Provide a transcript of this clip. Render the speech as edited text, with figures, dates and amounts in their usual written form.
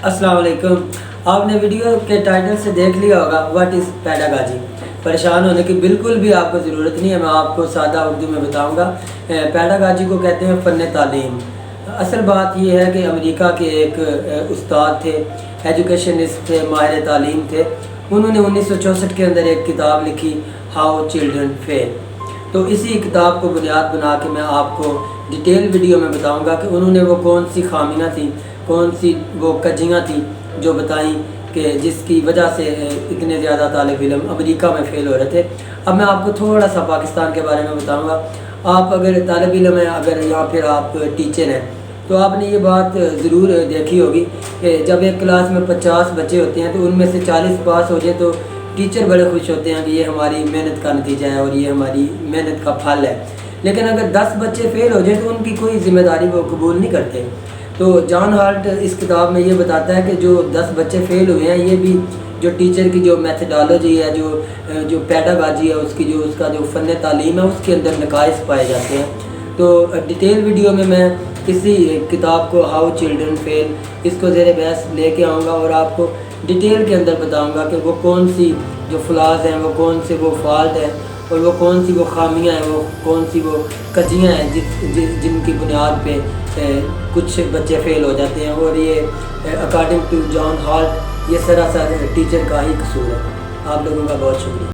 अस्सलाम वालेकुम। आपने वीडियो के टाइटल से देख लिया होगा व्हाट इज़ पैडागॉजी। परेशान होने की बिल्कुल भी आपको ज़रूरत नहीं है, मैं आपको सादा उर्दू में बताऊंगा। पैडागॉजी को कहते हैं फ़न तालीम। असल बात यह है कि अमेरिका के एक उस्ताद थे, एजुकेशनिस्ट थे, माहिर तालीम थे। उन्होंने 1964 के अंदर एक किताब लिखी, हाउ चिल्ड्रन फेल। तो इसी किताब को बुनियाद बना के मैं आपको डिटेल वीडियो में बताऊंगा कि उन्होंने वो कौन सी खामियां थी, कौन सी वो कजियाँ थी जो बताई कि जिसकी वजह से इतने ज़्यादा तालिब इल्म अमेरिका में फ़ेल हो रहे थे। अब मैं आपको थोड़ा सा पाकिस्तान के बारे में बताऊंगा। आप अगर तालिब इल्म हैं, अगर या फिर आप टीचर हैं, तो आपने ये बात ज़रूर देखी होगी कि जब एक क्लास में 50 बच्चे होते हैं तो उनमें से 40 पास हो जाए तो टीचर बड़े खुश होते हैं कि ये हमारी मेहनत का नतीजा है और ये हमारी मेहनत का फल है। लेकिन अगर 10 बच्चे फ़ेल हो जाए तो उनकी कोई ज़िम्मेदारी वो कबूल नहीं करते। तो जॉन हाल्ट इस किताब में ये बताता है कि जो 10 बच्चे फ़ेल हुए हैं, ये भी जो टीचर की जो मेथडोलॉजी है, जो पैडागॉजी है, उसका जो फ़न तालीम है, उसके अंदर नकाइस पाए जाते हैं। तो डिटेल वीडियो में मैं इसी किताब को हाउ चिल्ड्रन फेल इसको ज़ेर बहस लेके आऊँगा और आपको डिटेल के अंदर बताऊँगा कि वो कौन सी जो फ्लाज हैं, वो कौन से वो फॉल्ट हैं और वो कौन सी वो खामियां हैं, वो कौन सी वो कजियाँ हैं जिनकी बुनियाद पे कुछ बच्चे फ़ेल हो जाते हैं। और ये अकॉर्डिंग टू जॉन हाल्ट ये सरासर टीचर का ही कसूर है। आप लोगों का बहुत शुक्रिया।